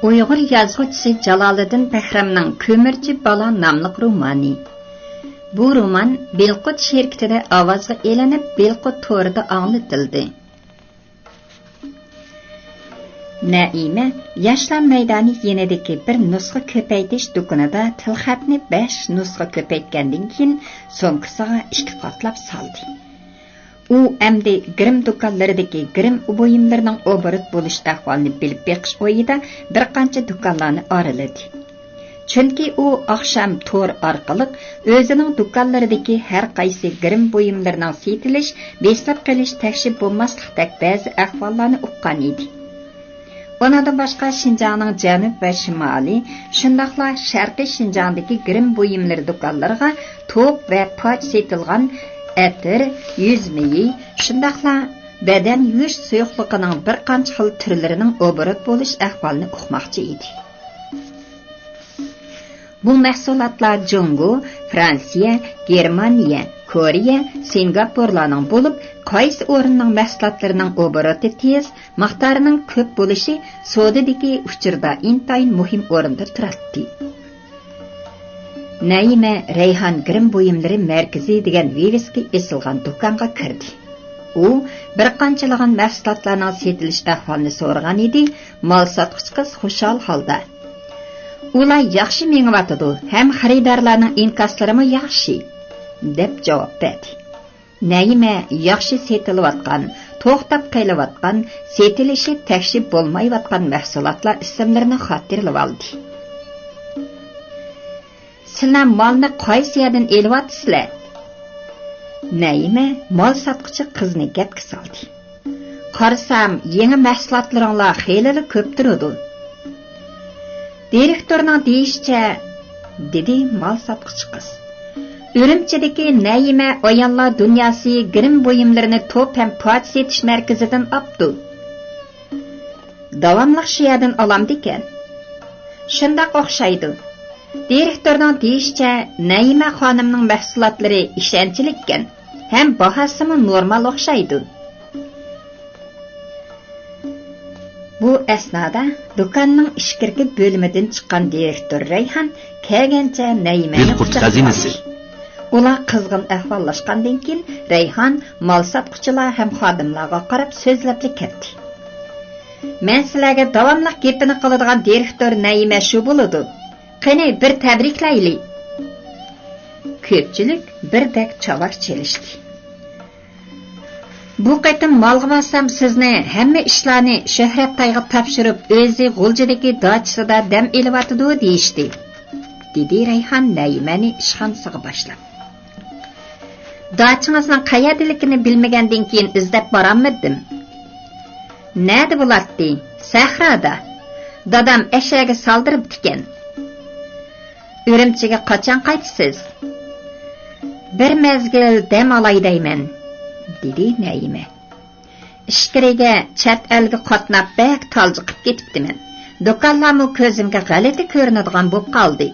Uyg'ur yazg'uvchisi Jaloliddin Bahramning Ko'mirchi bola nomli romani. Bu roman Belqut şirketida ovozga elinib, Belqut to'rida anglatildi. Naima Yoshlar maydoni yenidagi bir nusxa ko'paytirish do'konida tilxatni 5 nusxa ko'paytgandan keyin so'ngkisiga 2 qatlab soldi. U endi grim do'konlaridagi grim buyumlarning oborot bo'lish ahvolini bilib beqish o'yida bir qancha do'konlarni oraladi. Chunki u oqshom to'r orqali o'zining do'konlaridagi har qaysi grim buyumlarning setilish, beslab qilish tekshib bo'lmaslikdek ba'zi ahvollarni uqqan edi. Ondan başqa Şinjanning janub va shimoliy, shundaqla sharqiy Şinjandagi grim buyumlar do'konlariga to'q va poch setilgan ətir, yüz meyi, shundaqla badan yuvish suyuqligining bir qancha xil turlarining oborot bo'lish ahvolini uqmoqchi edi. Bu mahsulotlar Jungo, Fransiya, Germaniya, Koreya, Singapurlarning bo'lib, qaysi o'rinning mahsulotlarining oboroti tez, miqdorining ko'p bo'lishi sodadagi uchurda intayin muhim o'rinda turadi. Naima Rayhan grim buyumlari markazi degan viviski esilgan do'konga kirdi. U bir qanchalagan mahsulotlarning setilish ahvolini so'ragan edi. Mol sotqich qiz xushal holda: "Ular yaxshi mengyotidi, ham xaridorlarning inkaslarimi yaxshi?" deb javob berdi. Naima yaxshi setilayotgan, to'xtab qeylayotgan, setilishi tekshib bo'lmayotgan mahsulotlar ismlarini xotirlab oldi. "Sizlar molni qaysi yerdan elyapsizlar?" Naima mol sotqichi qizni gapga soldi. "Qarasam, yangi mahsulotlaringlar xeyli ko'p turadi." Direktorning deyishicha, dedi mol sotqichi qiz. Ürümchidagi Naima ayollar dunyosi grim buyumlarini to'p ham poch setish markazidan olibdi. Davomli shu yerdan olamdi ekan. Shundoq o'xshaydi. Direktorning deyishicha, Naima xonimning mahsulotlari ishonchli ekan, ham bahosimi normal o'xshaydi. Bu asnoda do'konning ishkirki bo'limidan chiqqan direktor Rayhan kelgancha Naimani xazinasi. Ular qizg'in ahvollashgandan keyin Rayhan mol sotquchilar ham xodimlarga qarab so'zlab ketdi. "Men sizlarga davomli gapini qiladigan direktor Naima shu bo'ladi. Qani bir tabriklaylik." Ko'pchilik birdek chavoq chelishdi. "Bu qatim molga borsam sizni hamma ishlarni Shuhrat Tayga topshirib, o'zi G'uljidagi dachisida dam elyotidi deyishdi", dedi Rayhan Naimani ishxonasiga boshlab. "Dachingizning qayerdaligini bilmagandan keyin izlab borammidim." "Nada bo'ladi? Sahroda. Dadam eshaga soldirib ekan." "Ürümchiga qachon qaytasiz?" "Bir mezgil dam olay deyman", dedi Naima. "Ishkiriga chat elga qatnab bak taljiqib ketibdiman. Do'konlarmi ko'zimga g'alati ko'rinadigan bo'lib qoldi."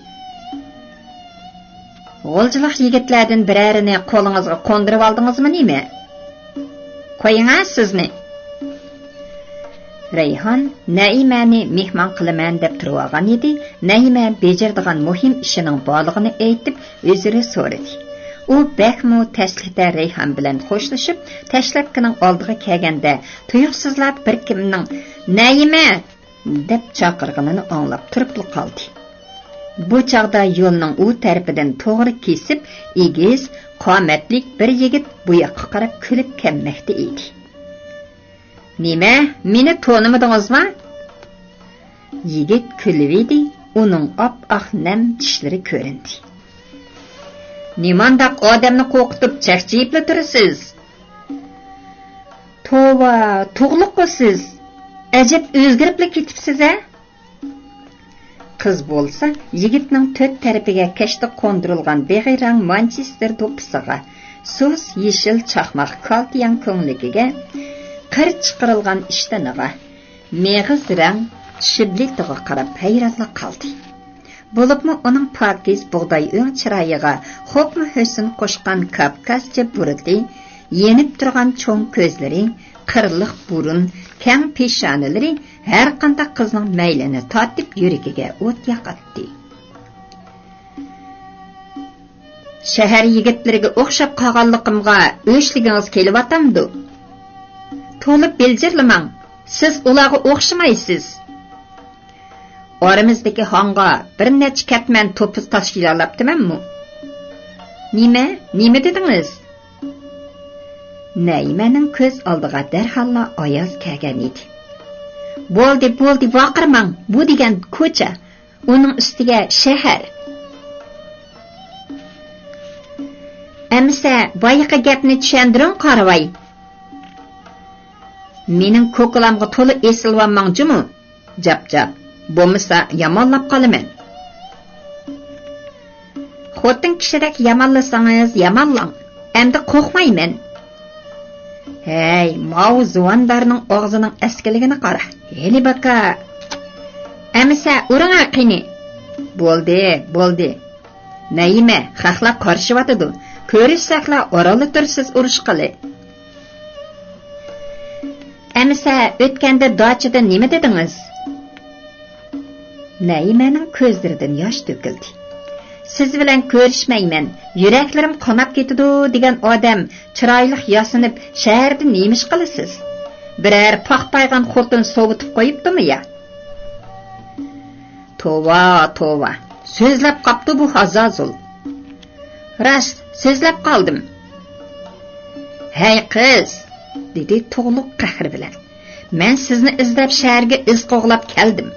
"G'oljilik yigitlardan birarini qo'lingizga qo'ndirib oldingizmi nima? Qo'ying sizni." Rayhan Naimani mehmon qilaman deb turgan edi. Naima bejardigan muhim ishining borlig'ini aytib, o'zini so'radi. U bakmu taslida Rayhan bilan xo'shlashib, tashlabkining oldiga kelganda tuyuqsizlab bir kimning "Naima" deb chaqirganini anglab turib qoldi. Bu chaqda yo'lning u tarafidan to'g'ri kesib, egiz, qomatlik bir yigit bu yoqqa qarab kulib kelmoqda edi. "Nima, meni tonimadingizmi?" Yigit kulib edi, uning op-oq nam tishlari ko'rindi. "Nimandaq odamni qo'rqitib chaqchiyib turasiz?" "Tova, tug'liqsiz. Ajab o'zgarib ketibsiz-a?" Qiz bo'lsa, yigitning to'rt tarafiga kashta qo'ndirilgan beg'irang Manchester do'ppisiga, so'z yeshil chaqmoq kaltiyan ko'ngligiga, qir chiqarilgan ishtaniga, meg'iz rang shiblitiga qarab hayratla qoldi. Bo'libmi uning pokiz bug'doy o'ng chiroyiga xo'pmi husn qo'shgan Kavkazcha buriti, yenib turgan cho'ng ko'zlari, qirliq burun, keng peshonalari har qanday qizning maylini tortib yuragiga o't yoqatdi. Shahar yigitlariga o'xshab qolganligimga o'shligingiz kelyapti. To'lib biljirlamang, siz ularga o'xshamaysiz. Oramizdagi xonga bir necha katman to'piz tashkillabdimanmi? Nima dedingiz? Naimaning ko'z oldiga darhalla oyoz kelgan edi. Bo'ldi, vaqirmang, bu degan ko'cha, uning ustiga shahar. Amsa, boyiqa gapni tushundiring, qaravoy. Mening ko'klamga to'la esilvanmangchi-mi? Jap. Bo'lmasa yomonlab qolaman. Xotin kishidak yomonlasangiz yomonlang. Endi qo'rqmayman. Hey, mavzuandarning og'zining askiligini qara. Heli baka. Amsa, uring aqini. Bo'ldi. Naima, xalqlar qarishyotdi. Ko'rishsaklar orolda tursiz urush qili. Amsa, o'tganda dachida nima dedingiz? Naimaning ko'zlaridan yosh to'kildi. Siz bilan ko'rishmayman, yuraklarim qonab ketadi degan odam chiroyli yasinib shaharda nima ish qilasiz? Biror paxpaygan xotin sovutib qo'yibdimi ya? Tova. So'zlab qopti bu Hazazul. Rast, so'zlab qoldim. Hey qiz, dedi to'g'liq qahr bilan. Men sizni izlab shaharga iz qo'g'lab keldim.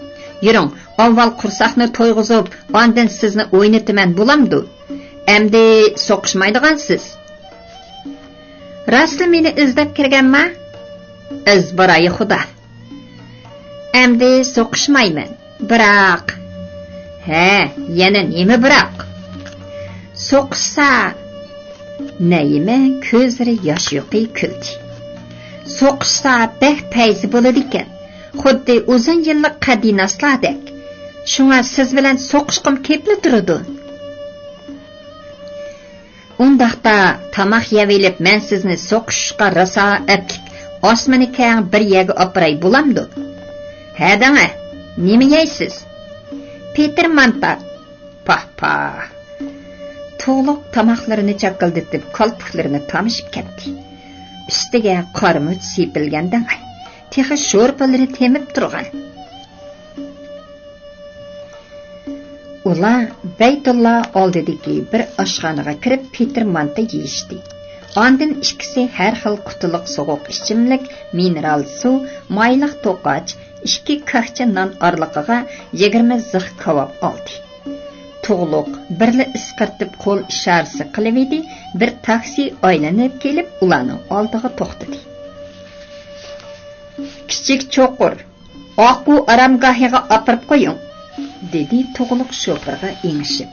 Yuring, avval qursaqni to'yg'izib, ondan sizni o'ynataman bo'lamdi. Endi so'qishmaydigansiz. Rasli meni izlab kirganmi? Izbaray xudo. Endi so'qishmayman. Biroq yana nima biroq? So'qsa, Naima ko'zlari yosh yo'qi kuldi. So'qsa bek payzi bo'ladi ekan. Xuddi uzun yillik qadinaslardek. Shunga siz bilan so'qishqim kepli turadi. Undaqda tamoq yevilib men sizni so'qishga rosa aplik osmani keng bir yerga opray bo'lamdi. Hadanga, nima yeysiz? Peter Manta. Pa. To'liq tamoqlarini chaqildirib, qalpoqlarini tamishib ketdi. Ustiga qarmuch sepilgandan texi sho'rpalari temib turgan. Ular Baytullah oldidagi bir oshxonaga kirib Peter Manta yeyishdi. Ondan ikkisi har xil qutiliq sovuq ichimlik, mineral suv, mayliq to'qoch, 2 kaxcha non orliqiga 20 zix kavob oldi. To'g'liq birli isqirtib qo'l isharasi qilib edi, bir taksi aylanib kelib ularning oldiga to'xtadi. Kichik cho'qur, oqu aramgohiga opirib qo'ying, dedi to'g'liq shofirga engishib.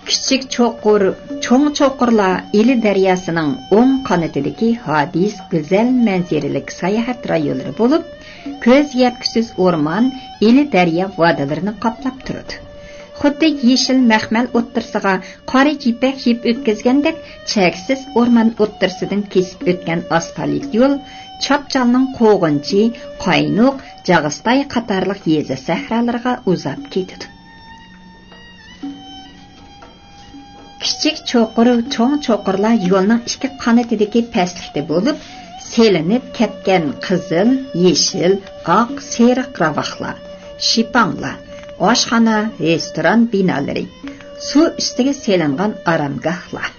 Kichik cho'qur, cho'ng cho'qurlar Ili daryosining o'ng qanotidagi hadis go'zal manzaralik sayohat rayonlari bo'lib, ko'z yetkusiz o'rmon Ili daryo vodalarini qoplab turadi. Xuddi yeshil maxmal o'ttirsiga qora ipak yeb o'tkazgandek cheksiz o'rmon o'ttirsidan kesib o'tgan asfalt yo'l Chapchalning qo'g'inchi, qaynoq, Jag'istay qatorliq yeza sahralarga uzab ketdi. Kichik cho'qur, cho'ng cho'qurlar yo'lning ikki qanotidagi pastlikda bo'lib, selinib ketgan qizil, yeshil, oq, seriq ravoqlar, shipanglar, oshxona, restoran binolari, suv ustiga selingan aramgohlar.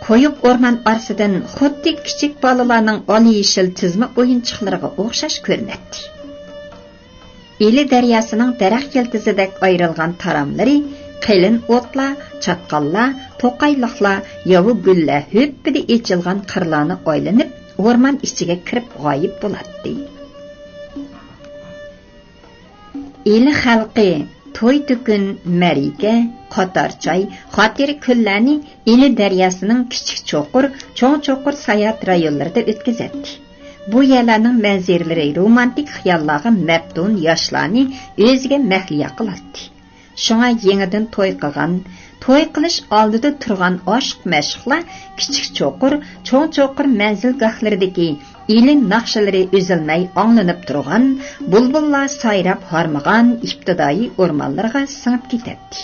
Qo'yib o'rmon orasidan xuddi kichik bolalarning oli yeshil tizma o'yinchiqlariga o'xshash ko'rinadi. Ili daryosining daraxt yiltizidek ayrilgan taramlari, qilin o'tlar, chatqallar, to'qayliqlar, yovu gullar höppida echilgan qirlarni aylanib, o'rmon ichiga kirib g'oyib bo'ladi. Ili xalqi to'y tukun marika, qatorchoy, xotiri kunlarni Ili daryosining kichik cho'qur, cho'ng cho'qur sayohat rayonlarida o'tkazadi. Bu yerlarning manzaralari romantik xayollarga maftun yoshlarni o'ziga mahliyo qiladi. Shunga yangidan to'y qilgan, to'y qilish oldida turgan oshq mashqlar kichik cho'qir, cho'ng cho'qir manzilgohlaridagi ilin naqshalari uzilmay anglanib turgan, bulbullar sayrab harmagan ibtidoiy o'rmonlarga singib ketadi.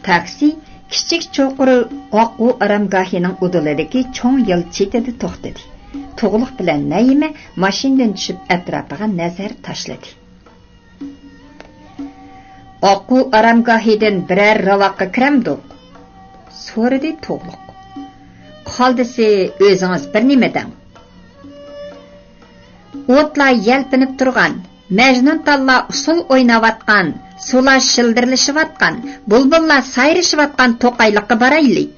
Taksi kichik cho'qir oqu aramgohining uduladagi cho'ng yo'l chetida to'xtadi. Tug'liq bilan Naima mashinadan tushib atrofiga nazar tashladi. Oqu aramgohidan biror ravaqqa kiramdiq, so'radi Tug'liq. Qoldisi o'zingiz bir nima deng. O'tlar yalpinib turgan, Majnun talla usul o'ynayotgan, sular shildirlashayotgan, bulbullar sayrashayotgan to'qayliqqa boraylik.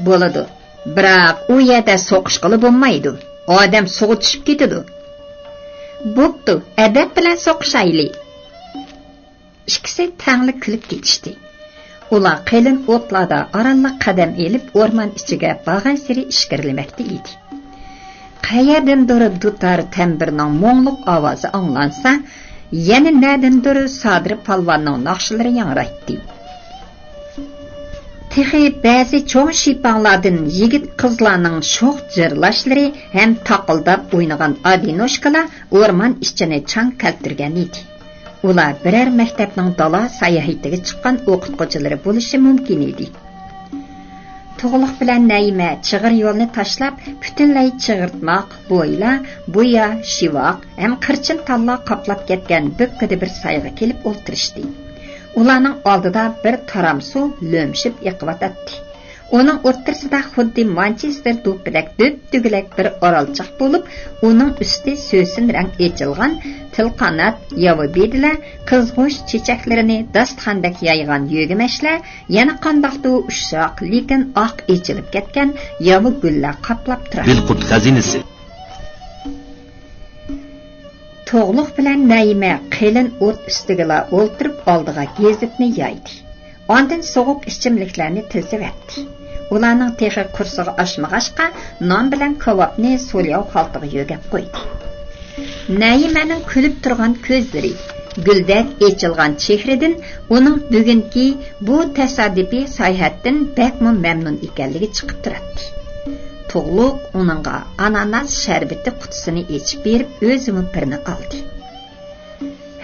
Bo'ladi. Biroq u yerda so'qish qilib bo'lmaydi. Odam suvga tushib ketadi. Bo'pti, adab bilan so'qishaylik. Ikkisi tanglik kulib ketishdi. Ular qalin o'tlarda oraliq qadam elib o'rmon ichiga borgan sari ishkirlamoqda edi. Qayerdandir dutar tambirning mo'ngluq ovozi anglansa, yana nadandir Sodir palvonning naqshlari yangraydi. Texi ba'zi cho'ng shipanglardan yigit qizlarning sho'x jirlashlari ham taqildab o'ynagan adinoshkalar o'rmon ichini chang kaltirgan edi. Ular birer maktabning dala sayohatiga chiqqan o'qituvchilari bo'lishi mumkin edi. Tug'liq bilan Naima chig'ir yo'lni tashlab, butunlay chig'irtmoq, bo'yla, bo'ya, shivoq, ham qirchin talla qoplab ketgan bo'kkida bir sayga kelib o'ltirishdi. Ularning oldida bir taram suv lo'mshib yiqyotdi. Uning o'rtasida xuddi Manchester do'ppidak döp-dügülek bir oralchiq bo'lib, uning usti so'sin rang echilgan tilqanat yovi bedilar, qizg'ush chechaklarini dastxandak yaygan yo'gimashlar, yana qandoqdi ushshoq, lekin oq echilib ketgan yovi gullar qoplab turadi. Bilqut xazinasi. Tug'liq bilan Naima qalin o't ustiga o'ltirib oldiga gazetni yaydi. Ondan so'g'uq ichimliklarni tizib ularning texi kursiga oshmag'ashqa non bilan kavobni so'lyav xaltiga yo'gab qo'ydi. Naimaning kulib turgan ko'zlari, guldak echilgan chehridan uning bugungi bu tasodifiy sayohatdan bakmo mamnun ekanligi chiqib turadi. Tug'liq uningga ananas sharbati qutisini echib berib, o'zini birini oldi.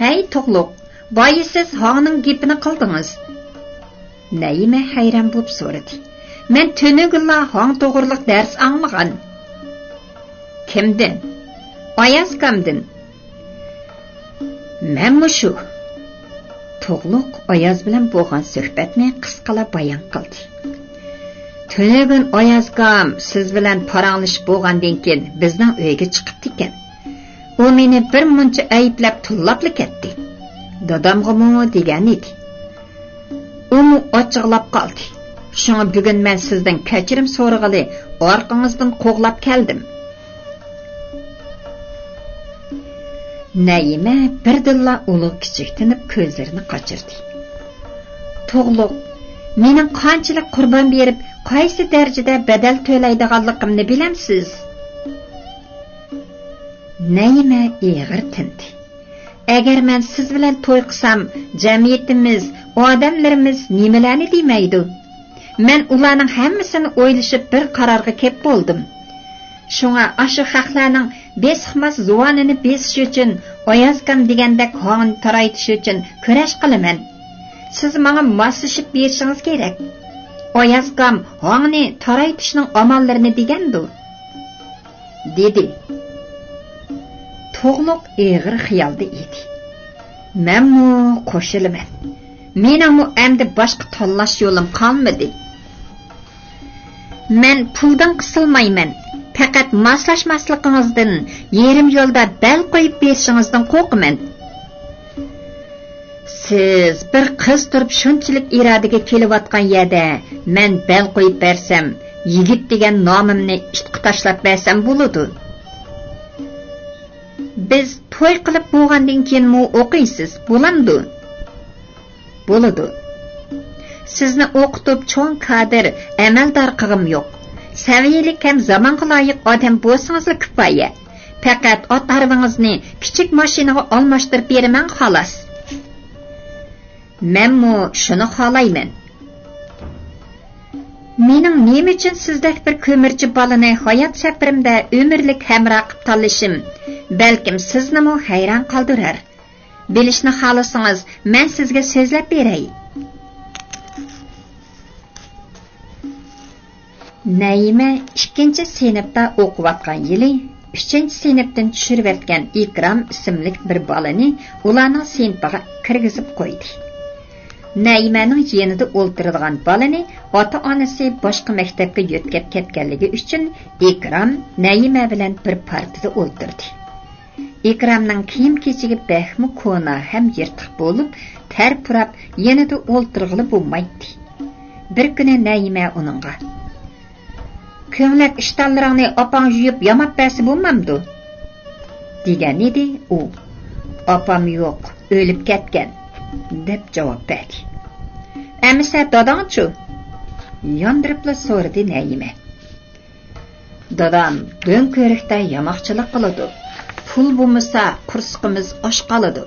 "Hey Tug'liq, boyi siz hog'ning gapini qildingiz?" Naima hayron bo'lib so'radi. "Men tönügülla hang to'g'riliq dars anglagan." "Kimdan?" "Ayazkamdan." "Men shu." Tug'liq Ayaz bilan bo'lgan suhbatni qisqalab bayon qildi. "Tönügün Ayazkam siz bilan paranglashib bo'lgandan keyin bizning uyga chiqibdi ekan. U meni bir muncha ayblab tullabli ketdi. Dadamg'imi degan edi. U ochiqlab qoldi. Şuna bugün men sizden kechirim so'rag'ili orqangizdan qo'g'lab keldim." Naima birdilla ulug' kichiktinib ko'zlarini qochirdi. "Tug'liq, mening qanchalik qurbon berib, qaysi darajada badal to'laydiganligimni bilamsiz?" Naima ig'ir tindi. "Agar men siz bilan to'y qilsam, jamiyatimiz, odamlarimiz nimalarni demaydi? Men ularning hammasini o'ylashib bir qarorga kelib bo'ldim. Shunga ashu xalqlarning besixmas zuvanini besish uchun, Ayazkam degandek hon taraytish uchun kurash qilaman. Siz menga moslashib berishingiz kerak. Ayazkam honni taraytishning amallarini degandu." dedi. Tug'liq ig'ir xiyolda edi. "Menmu qo'shilaman. Meningmi endi boshqa tanlash yo'lim qolmadi. Men puldan qisilmayman. Faqat moslashmasligingizdan, yerim yo'lda bel qo'yib berishingizdan qo'rqaman. Siz bir qiz turib shunchalik irodaga kelayotgan yerda men bel qo'yib bersam, yigit degan nomimni itqi tashlab bersam bo'ladi. Biz to'y qilib bo'lgandan keyin mu o'qiysiz, bo'lamdi?" "Bo'ladi. Sizni o'qitib cho'ng kadr, amaldor qilg'im yo'q. Saviyalik ham zamonga loyiq odam bo'lsangiz kifoya. Faqat ot arvangizni kichik mashinaga almashtirib beraman xolos." Menmi shuni xohlayman. Mening nima uchun sizdek bir ko'mirchi bolani hayot safarimda umrlik hamroh qilib tanlashim, balkim siznimi hayron qoldirar. Bilishni xohlasangiz, men sizga so'zlab beray. Naima 2-sinfda o'qiyotgan yili 3-sinfdan tushirib o'tgan Ikrom ismli bir bolani ularning sinfiga kirgizib qo'ydi. Naimaning yanida o'ltiradigan bolani ota-onasi boshqa maktabga yo'tkab ketganligi uchun Ikrom Naima bilan bir partada o'ltirdi. Ikromning kiyim-kechigi baxmi ko'na ham yirtiq bo'lib, tarpurab yanida o'ltirg'ili bo'lmaydi. Bir kuni Naima uningga: "Ko'nglik ishtonlaringni opang yuyib yamab bersa bo'lmamdi?" degan edi. U: "Opam yo'q, o'lib ketgan" deb javob berdi. "Amisa dadangchu?" yondiribla so'radi Naima. "Dadam do'nko'rikda yamoqchilik qiladi. Pul bo'lmasa qursqimiz osh qoladi"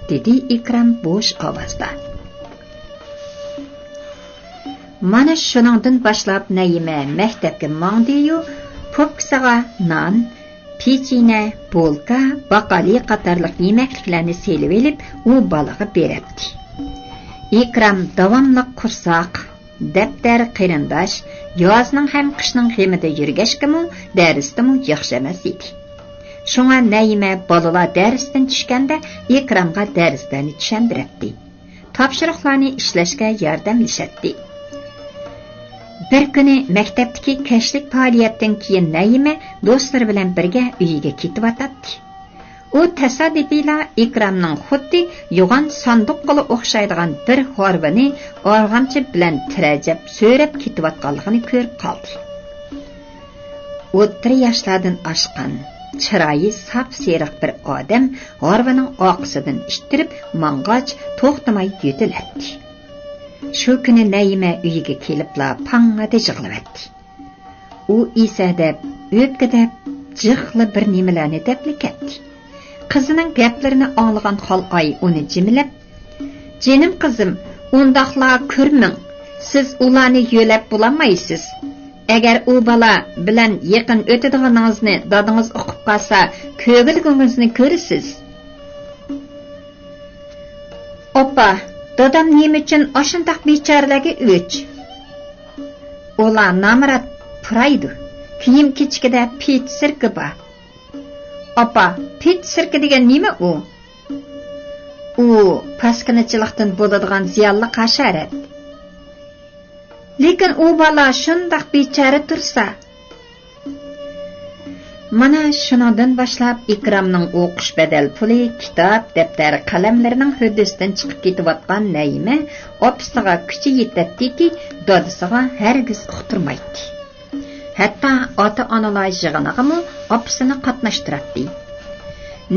dedi Ikrom bo'sh ovozda. Mana shuningdan boshlab Naima maktabga mangdi-yu, popkasiga non, pechine, bulka, baqali qatorliq yemakliklarni selib elib, u bolaga beribdi. Ikrom davomli qursoq, daftar, qarindosh, yozning ham qishning xemida yurgashkimi, darsdimi yaxshi emas edi. Shunga Naima bolalar darsdan tushganda Ikromga darslarni tushundiribdi. Topshiriqlarni ishlashga yordamlashatdi. Bir kuni maktabdagi kashlik faoliyatdan keyin Naima do'stlari bilan birga uyiga ketib o'tadi. U tasodifila Ikromning xuddi yo'g'on sanduqqa o'xshaydigan bir horvani org'amchi bilan tirajab so'rab ketayotganligini ko'rib qoldi. 30 yoshlardan oshgan, chiroyi sap-seriq bir odam horvaning oqisidan ishtirib mang'och to'xtamay yo'tiladi. Shu kuni Naima uyiga kelibla pang'ada yig'layapti. U esa deb, o'pkadab, jiqli bir nimalarni debli ketdi. Qizining gaplarini anglagan Xolay uni jimlab: "Jenim qizim, undaqlar ko'rming. Siz ularni yo'lab bo'lmaysiz. Agar u bola bilan yaqin o'tadiganingizni dadingiz o'qib qolsa, ko'nglingizni ko'rasiz." "Oppa, dadam nima uchun ashundaq bechoralarga o'ch? Ular namrat puraydi. Kiyim kechkida pit sirki bor." "Oppa, pit sirki degan nima u?" "U paskinachilikdan bo'ladigan ziyonli hasharot. Lekin u bola shundaq bechora tursa." Mana shundan boshlab Ikromning o'qish badal puli, kitob, daftar, qalamlarining huddidan chiqib ketayotgan Naima opasiga kuchi yetadiki, dadasiga hargiz uqtirmaydi. Hatto ota-onalar yig'inig'imi opasini qatnashtiradi.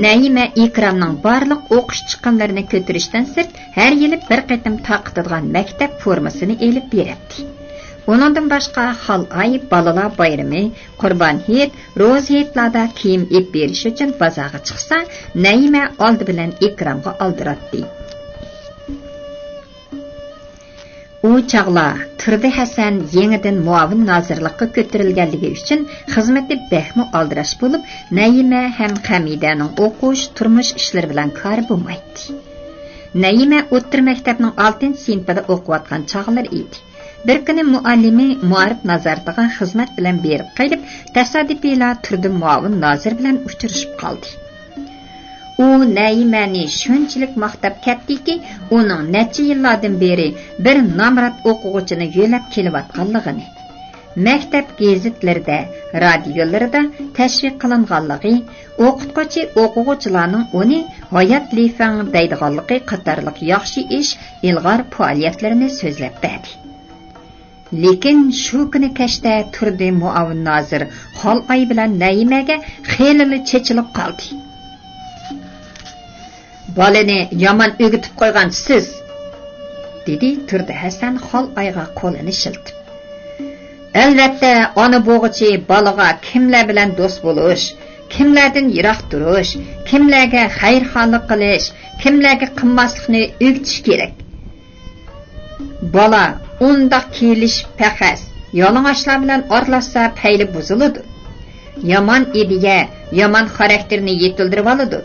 Naima Ikromning barliq o'qish chiqqanlarini ko'tarishdan sirt har yili bir qatim taqdirgan maktab formasini elib beradi. Onundan başqa Xolay balalar bayrami, Qurban hayit, ro'z hayitlarda kiyim ep berish uchun bozorga chiqsa, Naima oldi bilan Ikromga oldiratdi. U chaqla Turdi Hasan yangidan muavin nozirlikka ko'tarilganligi uchun xizmati baxmi oldirash bo'lib, Naima ham Hamidaning o'qish, turmush ishlari bilan kori bo'lmaydi. Naima o'rta maktabning 6-sinfida o'qiyotgan chaqlar edi. Bir kuni muallimi muarif nazoratiga xizmat bilan berib qaytib, tasodifila Turdi muavin nozir bilan uchrashib qoldi. U Naimani shunchalik maqtab ketdiki, uning necha yillardan beri bir namrat o'quvchini yo'lab kelayotganligini, maktab gazetlarida, radiolarda tashviq qilinganligi, o'qituvchi o'quvchilarning uni hayot lifang deydiganligi qatorliq yaxshi ish, ilg'or faoliyatlarini so'zlab berdi. Lekin shu kuni kashda Turdi muavin nozir Xolay bilan Naimaga xeyli chechilib qoldi. "Bolani yomon o'gitib qo'ygan siz", dedi Turdi Hasan Xolayga qo'lini shiltib. "Albatta, ona bo'g'ichi bolaga kimlar bilan do'st bo'lish, kimlardan yiroq turish, kimlarga xayrxohlik qilish, kimlarga qilmaslikni o'rgatish kerak. Bola undaq kelish paqas yalang'ochlar bilan orlashsa payli buziladi. Yomon ideya, yomon xarakterni yetildirib oladi.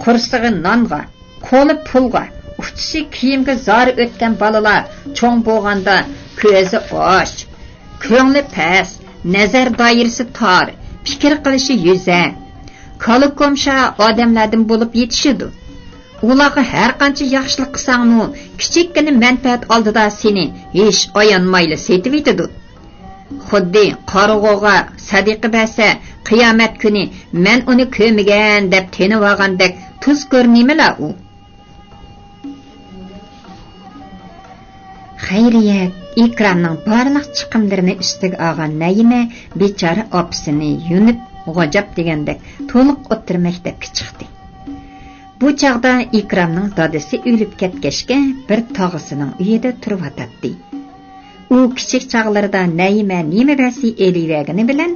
Qursig'i nonga, qo'li pulga, uchishi kiyimga zor o'tgan bolalar cho'ng bo'lganda ko'zi och, ko'ngli past, nazar doirasi tor, fikr qilishi yuza, kolikomsha odamlardan bo'lib yetishidi. Ularga har qancha yaxshilik qilsangmi, kichikkina manfaat oldida seni hech oyonmayli setib etadi. Xuddi qarg'oga sadiqa bersa, qiyomat kuni men uni ko'migan deb tenib olgandek tuz ko'rmaymila u. Xayriyat Ikramning barliq chiqimlarini ustiga olgan Naima bechora opasini yunib g'ajab degandek to'liq o'tir maktabga chiqdi. Bu chaqda Ikramning dadasi o'lib ketgachga bir tog'isining uyida turib o'tadi. U kichik chaqlarida Naima nima bersi elivagini bilan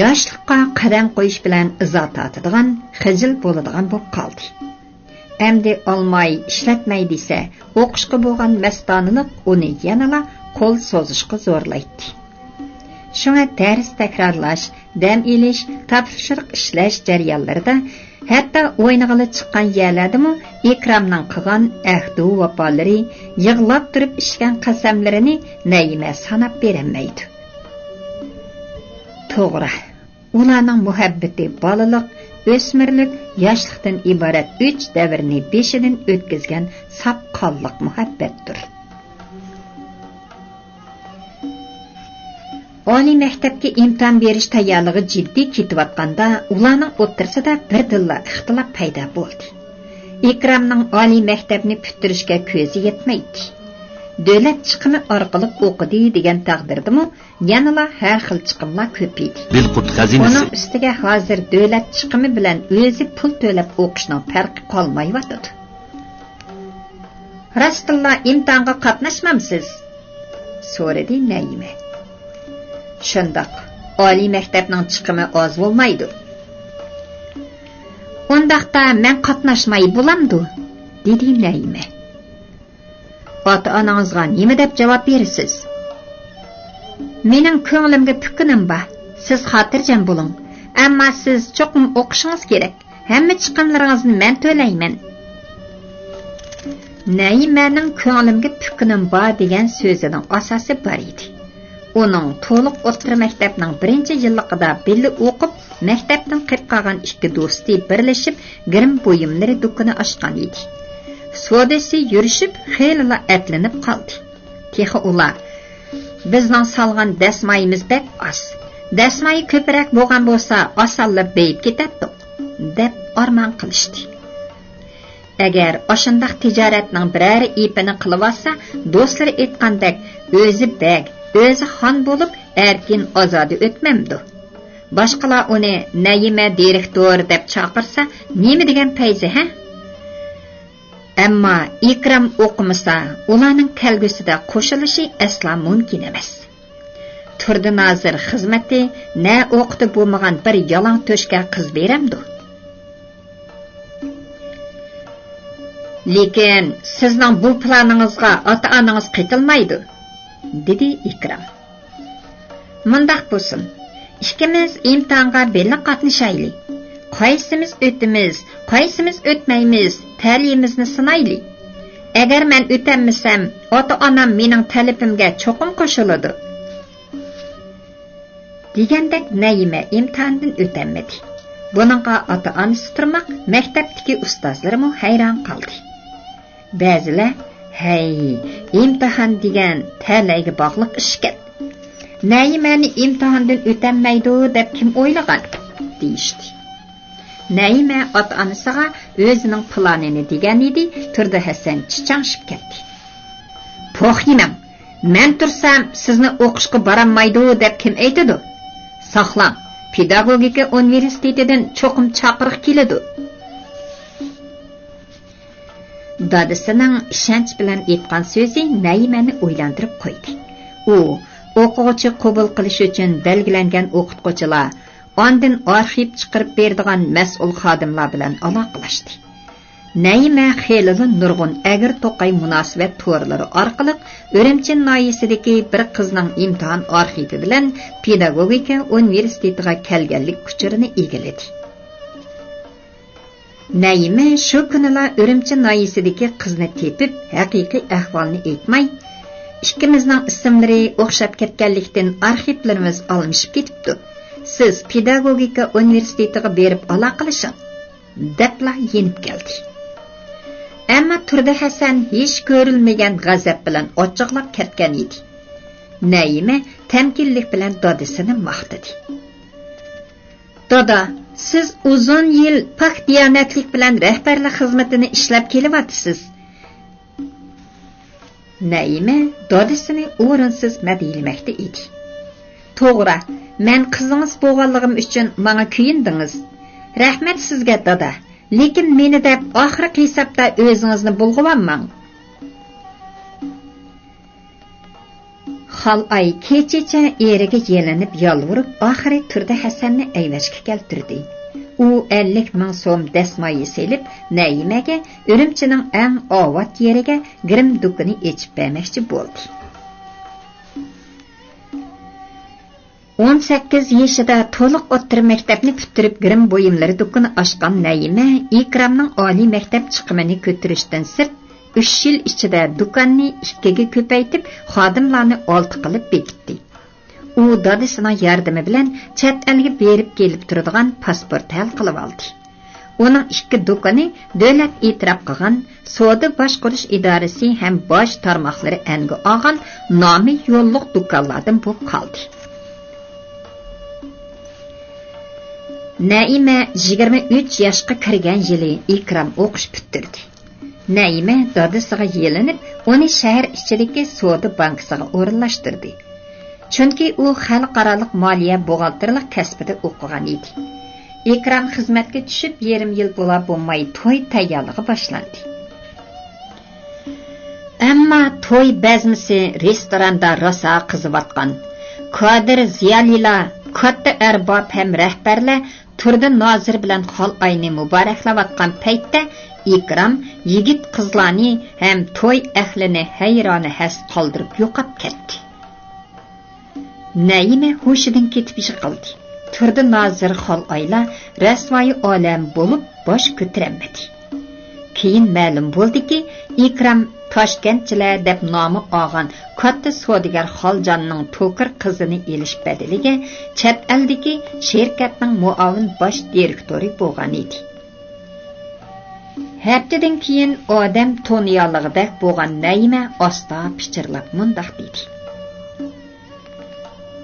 yoshlikqa qadam qo'yish bilan izo tortadigan, xijil bo'ladigan bo'lib qoldi. Endi olmay, ishlatmay desa, o'qishga bo'lgan mastonilik uni yanala qo'l so'zishga zo'rlaydi. Shunga dars takrorlash, dam elish, topshiriq ishlash jarayonlarida, hatto o'ynag'ili chiqqan yerlardimi Ikramning qilgan ahdu vafolari, yig'lab turib ishgan qasamlarini Naima sanab berolmaydi. To'g'ri, ularning muhabbati bolalik, o'smirlik, yoshlikdan iborat 3 davrni beshidan o'tkazgan sapqonliq muhabbatdir. Oliy maktabga imtihon berish tayyorligi jiddiy ketayotganda, ularning o'rtasida birdilla ixtilof paydo bo'ldi. Ikramning oliy maktabni bitirishga ko'zi yetmaydi. Davlat chiqimi orqali o'qidi degan taqdirdimi, yanala har xil chiqimlar ko'paydi. Uning ustiga hozir davlat chiqimi bilan o'zi pul to'lab o'qishning farqi qolmayotdi. Rastilla imtihonga qatnashmamsiz? so'radi Naima. Shundoq, oliy maktabning chiqimi oz bo'lmaydi. Undaqda men qatnashmay bo'lamdi, dedi Naima. Ota-onangizga nima deb javob berasiz? Mening ko'nglimga pukinim bor. Siz xotirjam bo'ling. Ammo siz cho'qim o'qishingiz kerak. Hamma chiqimlaringizni men to'layman. Naimaning ko'nglimga pukinim bor degan so'zining asosi bor edi. Uning to'liq o'rta maktabning 1-yilligida birga o'qib, maktabdan qirib qolgan ikki do'sti birlashib, girim buyumlari do'koni ochgan edi. Sodasi yurishib, xeyla atlanib qoldi. Texi ular, bizning salgan dasmayimiz bek az. Dasmay ko'proq bo'lgan bo'lsa, osonlab beyib ketadi, deb armon qilishdi. Agar oshundaq tijoratning birari ipini qilib olsa, do'stlari aytgandek, o'zi bek, o'zi xon bo'lib, erkin ozodi o'tmamdi. Boshqalar uni Naima direktor deb chaqirsa, nima degan payzi, ha? Ammo Ikram o'qimasa, ularning kelgusida qo'shilishi asla mumkin emas. Turdi nozir xizmati na o'qitib bo'lmagan bir yolon to'shga qiz beramdi. Lekin sizning bu planingizga ota-onangiz qaytilmaydi, dedi Ikram. Mundaq bo'lsin. Ikkimiz imtihonga birga qatnashaylik. Qaysimiz o'timiz, qaysimiz o'tmaymiz, ta'limimizni sinaylik. Agar men o'tamasam, ota-onam mening talabimga cho'qim qo'shiladi. Degandek Naima imtihondan o'tmadi. Buningga ota-onasi turmoq, maktabdagi ustozlarimi hayron qoldi. Ba'zilar, "Hey, imtihon degan ta'layga bog'liq ishkan. Naimani imtihondan o'tmaydi deb kim o'ylagan?" deyishdi. Naima ota-onasiga o'zining planini degan edi, turdi Hasan chichangshib ketdi. "Po'ximam, men tursam sizni o'qishga boramaydi deb kim aytadi? Saqlang, pedagogika universitetidan cho'qim chaqiriq keladi." Dadasining ishonch bilan aytgan so'zi Naimani o'ylantirib qo'ydi. U o'quvchi qabul qilish uchun belgilangan o'qituvchilar Ondan arxiv chiqarib berdigan mas'ul xodimlar bilan aloqalashdi. Naima xeyli nurg'un agir to'qay munosabat to'rlari orqali Urumchi noyasidagi bir qizning imtihon arxivi bilan pedagogika universitetiga kelganlik kuchirini egalladi. Naima shu kunlar Urumchi noyasidagi qizni tepib, haqiqiy ahvolni aytmay, ikkimizning ismlari o'xshab ketganlikdan arxivlarimiz almashib ketibdi. Siz pedagogika universitetiga berib aloqalashing, debla yenib keldi. Ammo Turdi Hasan hech ko'rilmagan g'azab bilan ochiqlab ketgan edi. Naima tamkinlik bilan dadasini maqtadi. Dada, siz uzun yil pak diyonatlik bilan rahbarlik xizmatini ishlab kelyapsiz. Naima dadasini o'rinsiz madhiylamoqda edi. To'g'ri, men qizingiz bo'lganligim uchun menga kuyindingiz. Rahmat sizga dada. Lekin meni deb oxirgi hisobda o'zingizni bulg'avanmang. Xalay kechacha eriga yelinib yolvurib, oxiri Turdi Hasanni aylashga keltirdi. U 50 ming so'm dasmoyi selib, Naimaga Urumchining engovat yeriga grim do'koni echib bermoqchi bo'ldi. 18 yoshida to'liq o'ttir maktabni bitirib grim bo'yimlari do'koni ochgan Naima Ikramning oliy maktab chiqimini ko'tarishdan sirt 3 yil ichida do'konni 2 ga ko'paytib, xodimlarni 6 qilib bekitdi. U dadasining yordami bilan chet elga berib kelib turadigan pasport hal qilib oldi. Uning 2 do'koni davlat e'tirof qilgan savdo boshqarish idorasi ham bosh tarmoqlari anga olgan nomi yo'lliq do'konlardan bo'lib qoldi. Naima 23 yoshga kirgan yili Ikram o'qish bitirdi. Naima dadasiga yelinib, uni shahar ichidagi savdo bankasiga o'rinlashtirdi. Chunki u xalqaro moliya buxgalterlik kasbida o'qigan edi. Ikram xizmatga tushib, yarim yil bo'la bo'lmay to'y tayyorligi boshlandi. Ammo to'y bazmisi restoranda rosa qizivatgan. Qodir ziyolilar, katta arbob ham rahbarlar Turdi Nozir bilan xol ayni muboraklayotgan paytda Ikram yigit qizlarni ham to'y ahlini hayrona has qoldirib yo'qab ketdi. Naima hushidan ketib yiqildi. Turdi Nozir xol ayla rasvoyi olam bo'lib bosh ko'taramadi. Keyin ma'lum bo'ldiki, Ikram Toshkentchilar deb nomi olgan katta savdogar Xoljonning to'kir qizini elish badaliga chet eldagi shirkatning muavin bosh direktori bo'lgan edi. Haftadan keyin odam to'niyalig'ida bo'lgan Naima osta pichirlab mundoq dedi.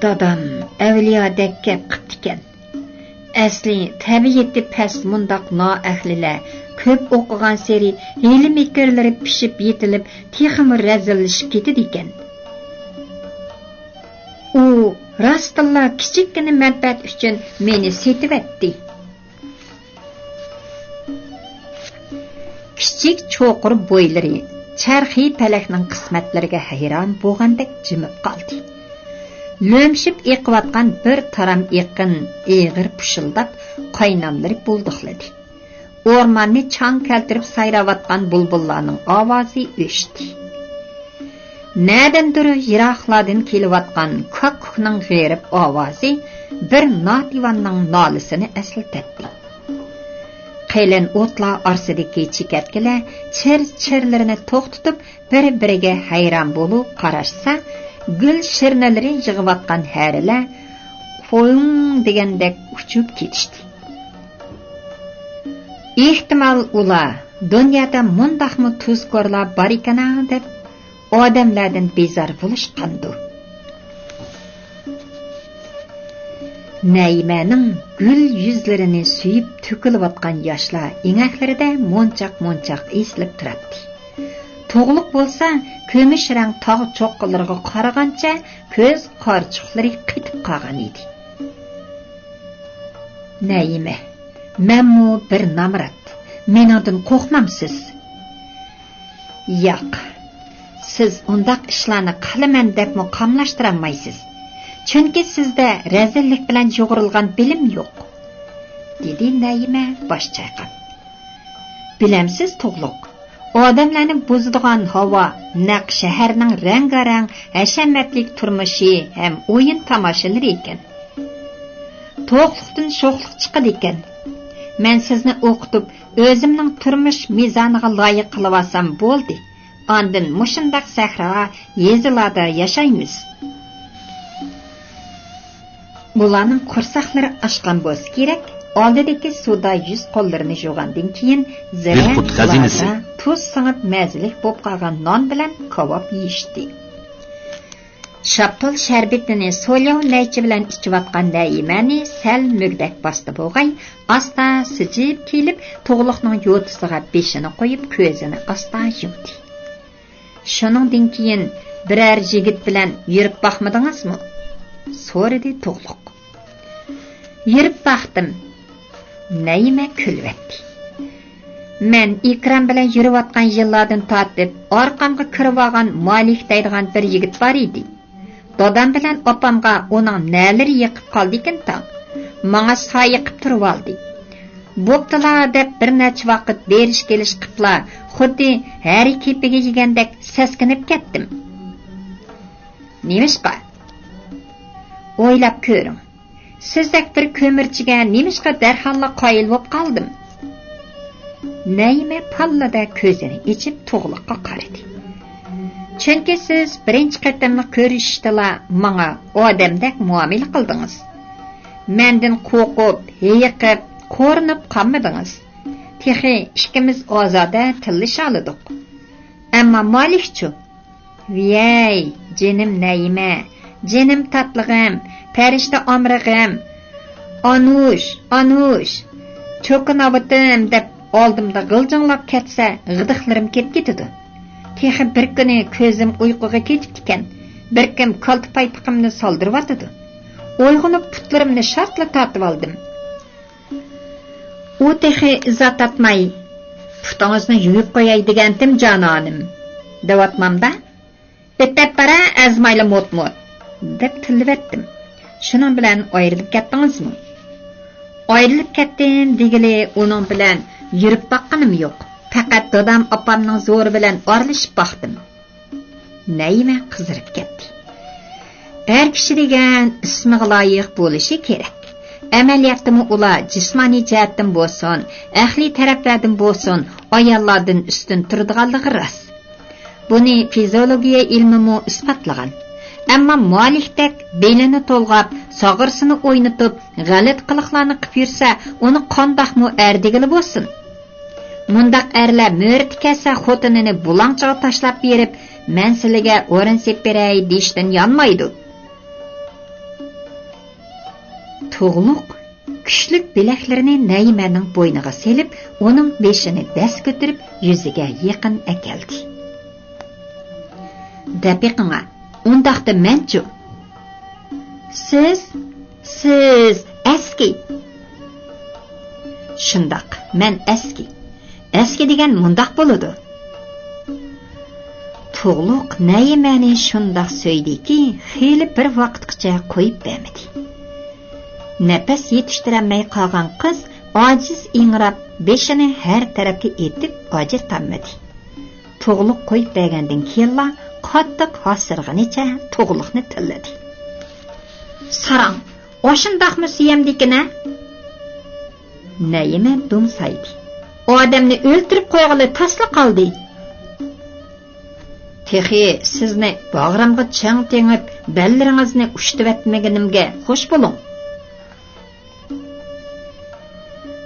Dadam avliyodek gap qiptikan. Asli tabiiyati past mundoq noahlilar ko'p o'qigan seri hili mekrlari pishib yetilib, texmi razillashib ketadi ekan. U rastilla kichikkina manfaat uchun meni setivatdi. Kichik cho'qir bo'ylari charxiy palakning qismatlariga hayron bo'lgandek jimib qoldi. Lömshib eqiyotgan bir taram eqin eg'ir pushildab qaynamlari bulduqladi. O'rmonni chang keltirib sayravotgan bulbullarning ovozi o'shdi. Nadandir yiroqlardan kelayotgan ko'kning g'erib ovozi bir notivanning nolisini eslatdi. Qaylin o'tlar orsidagi chekatkilar chir-chirlarini to'xtatib bir-biriga hayron bo'lib qarashsa, gul shirnalari yig'iyotgan harilar qo'ying degandek uchib ketishdi. Ehtimal ular dunyoda mundaqmi tuzkorlar bor ekan deb odamlardan bezor bo'lishqandir. Naimaning gul yuzlarini suyib to'kilayotgan yoshlar ingaklarida monchaq-monchaq eslib turadi. To'g'liq bo'lsa, ko'mish rang tog' cho'qqilariga qaragancha ko'z qorchiqlari qitib qolgan edi. Naima, menmu bir namrat. Mendan qo'rqmamsiz? Yo'q. Siz undaq ishlarni qilaman deb muqamlashtirolmaysiz. Chunki sizda razillik bilan yo'g'rilgan bilim yo'q, dedi Naima bosh chayqab. Bilamsiz To'g'liq, odamlarni buzadigan havo naq shaharning rang-garang, hashamatlik turmushi ham o'yin tomoshalari ekan. To'qliqdan sho'xliq chiqadi ekan. Men sizni o'qitib, o'zimning turmush mezoniga loyiq qilib olsam bo'ldi. Ondan mushundaq sahro, yezilarda yashaymiz. Bularning qursaqlari ochgan bo'lsa kerak. Oldidagi suvda yuz qo'llarini yuvgandan keyin zira tuz singib mazalik bo'lib qolgan non bilan kabob yeyishdi. Shaptol sharbetini so'lov naychi bilan ichiyotgan Naimani sal mugdak bosdi bo'g'ay, asta sijib kelib To'g'liqning yo'tisiga beshini qo'yib ko'zini asta yumdi. Shuningdan keyin biror yigit bilan yurib boqmadingizmi? So'radi To'g'liq. Yurib baqdim. Naima kulvatdi. Men Ikram bilan yurayotgan yillardan tortib, orqamga kirib olgan Malik deydigan bir yigit bor edi. Dadam bilan opamga uning nalari yiqib qoldi ekan tang. Menga soy qilib turib oldi. Bo'ptila deb bir necha vaqt berish kelish qilibla, xuddi hari kepiga yegandek seskinib ketdim. Nimishqa? O'ylab ko'ring. Sizdek bir ko'mirchiga nimishqa darhalla qoyil bo'lib qoldim. Naima pallada ko'zini ichib To'g'liqqa qaradi. Chunki siz birinchi qatimni ko'rishdila menga odamdek muomala qildingiz. Mendan qo'rqib, yiqib, ko'rinib qolmadingiz. Texi ikkimiz ozoda tillasha oldik. Ammo Malikchu, "Vay, jinim Naima, jinim tatlig'im, farishta omrig'im, Anush, cho'kinavitim" deb oldimda g'iljonlab ketsa, g'idiqlarim ketib ketadi. Texi bir kuni ko'zim uyquga ketib ekan, bir kim kalti paytiqimni soldirib atadi. Uyg'onib putlarimni shartla tortib oldim. U texi izzat atmay, putingizni yuvib qo'yay degandim jononim. Devatmamda, "Bittap para azmayla motmot" deb tilvatdim. Shuning bilan ayrilib ketdingizmi? Ayrilib ketdim degili uning bilan yurib baqqanim yo'q. Faqat dadam opamning zo'ri bilan orlishib baqdim. Naima qizirib ketdi. Har kishi degan ismiga loyiq bo'lishi kerak. Amaliyotdimi ular jismoniy jihatdan bo'lsin, ahli taraflardan bo'lsin, ayollardan ustun turadiganligi rost. Buni fiziologiya ilmi isbotlagan. Ammo Malikdek belini to'lg'ab, sog'irsini o'ynatib, g'alat qiliqlarni qilib yursa, uni qandoqmi erdigili bo'lsin? Mundaq erlar mo'rt kelsa xotinini bulangchaga tashlab berib, "Men sizlarga o'rin sep beray" deyishdan yonmaydi. To'g'liq kuchlik bilaklarini Naimaning bo'yniga selib, uning beshini bas ko'tarib, yuziga yaqin akeldi. "Daqiqinga, undaqda menchu. Siz aski." "Shundaq, men aski. Aski degan mundaq bo'ladi." To'g'liq Naimani shundaq so'ydiki, xeyli bir vaqtgacha qo'yib bermadi. Nafas yetishtirolmay qolgan qiz ojiz ingrab, beshini har tarafga etib ojir tanmadi. To'g'liq qo'yib bergandan keyin qattiq hosirg'anicha To'g'liqni tilladi. "Sarang, o'shundaqmi suyamdikina?" Naima dumsaydi. "Odamni o'ltirib qo'yg'ili tasla qoldi. Texi sizni bag'rimga chang tengib, ballaringizni ushtivatmaganimga xush bo'ling."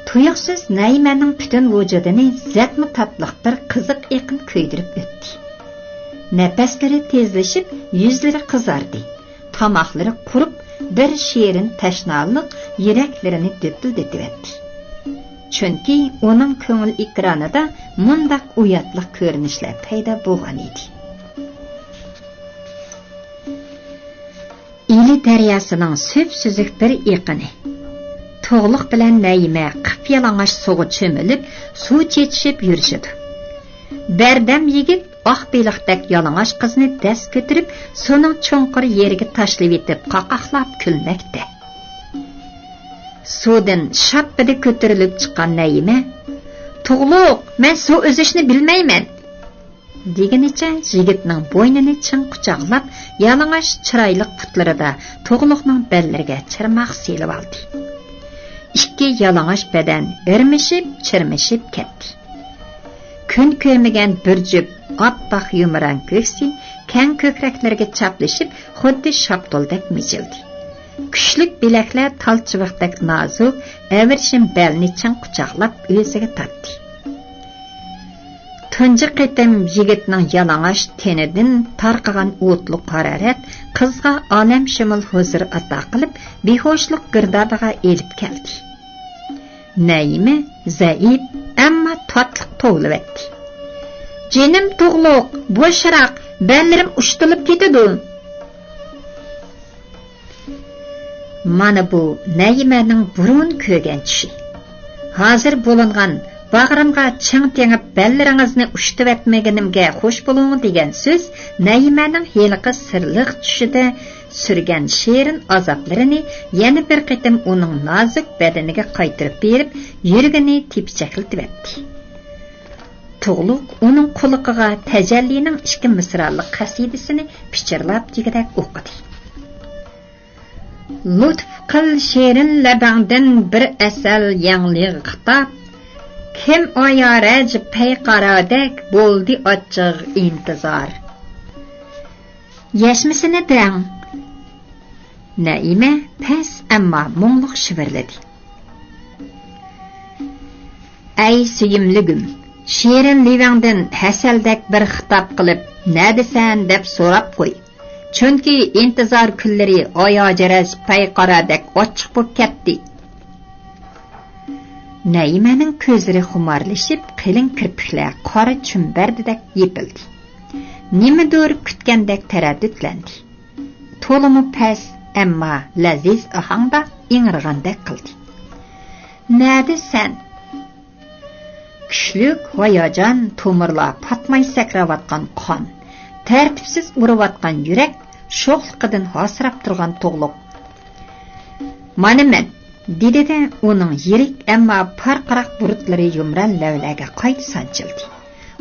Tuyuqsiz Naimaning butun vujudini zatmi tatliq bir qiziq eqin kuydirib o'tdi. Nafaslari tezlashib, yuzlari qizardi. Tomoqlari qurib, bir shirin tashnoliq yuraklarini depildatibdi. Chunki uning ko'ngil ekranida mundaq uyatli ko'rinishlar paydo bo'lgan edi. Ili daryosining suv-suzuk bir eqini. To'g'liq bilan Naima qip-yalang'och suvga cho'milib, suv chechishib yurishdi. Bardam yigit oq beliqdek yalang'och qizni dast ko'tarib, so'ning cho'nqir yeriga tashlab etib, qaqaqlab kulmoqda. Suvdan shappida ko'tarilib chiqqan Naima, "Tug'luq, men suv o'zishni bilmayman" degenicha yigitning bo'ynini chin quchoqlab, yalang'och chiroyli putlarida Tug'luqning bellariga chirmoq selib oldi. Ikki yalang'och badan irmishib-chirmishib ketdi. Kun ko'rmagan bir jup oppoq yumran ko'ksi kang ko'kraklarga chaplashib, xuddi shaptoldek mijildi. Kuchlik bilaklar talchiviqdek nozik, avirshin belni chin quchoqlab o'ziga tortdi. Tunji qitim yigitning yalang'och tenidan tarqagan o'tli harorat qizga olam shumul huzur ato qilib, behoshlik girdobiga elib keldi. Naima zaif, ammo tatliq tovlivetdi. "Jinim Tug'luq, bo'shroq, bellarim ushtilib ketadi." Mana bu Naimaning burun ko'rgan tushi. Hozir bo'lingan bag'rimga ching tengib bellaringizni ushtib etmaganimga xush bo'ling degan so'z Naimaning heliqi sirliq tushida sürgen şirin azaplarını yana bir qitim uning nozik badaniga qaytirib berib, yuragini tepchaklatib etdi. Tug'luq uning quliqiga tajallining ikki misrali qasidasini pichirlab degadak o'qidi. Lutf qil şirin labangdan bir asal yangliq xitob, kim oyoraj payqarodek bo'ldi ochiq intizor. Yashmisini dang. Naima pes ammo mungluq shivirladi. Ay suyimligim, shirin livangdan hasaldek bir xitob qilib, "Nadisan?" deb so'rab qo'y. Chunki intizor kunlari oyojaraz payqaradek ochiq bo'lib ketdi. Naimaning ko'zlari xumarlashib, qalin kirpiklar qora chumbardek yepildi. Nimadir kutgandek taraddudlandi. To'limi pes ammo laziz ohangda ingirgandek qildi. "Nadisan?" Kuchlik hayajon to'mirlar patmay sakravatgan qon, tartibsiz urayotgan yurak sho'xliqidan hosirab turgan Tug'luq. "Mana men" dedi-de uning yirik ammo parqaraq burutlari yumran lavlaga qayta sanchildi.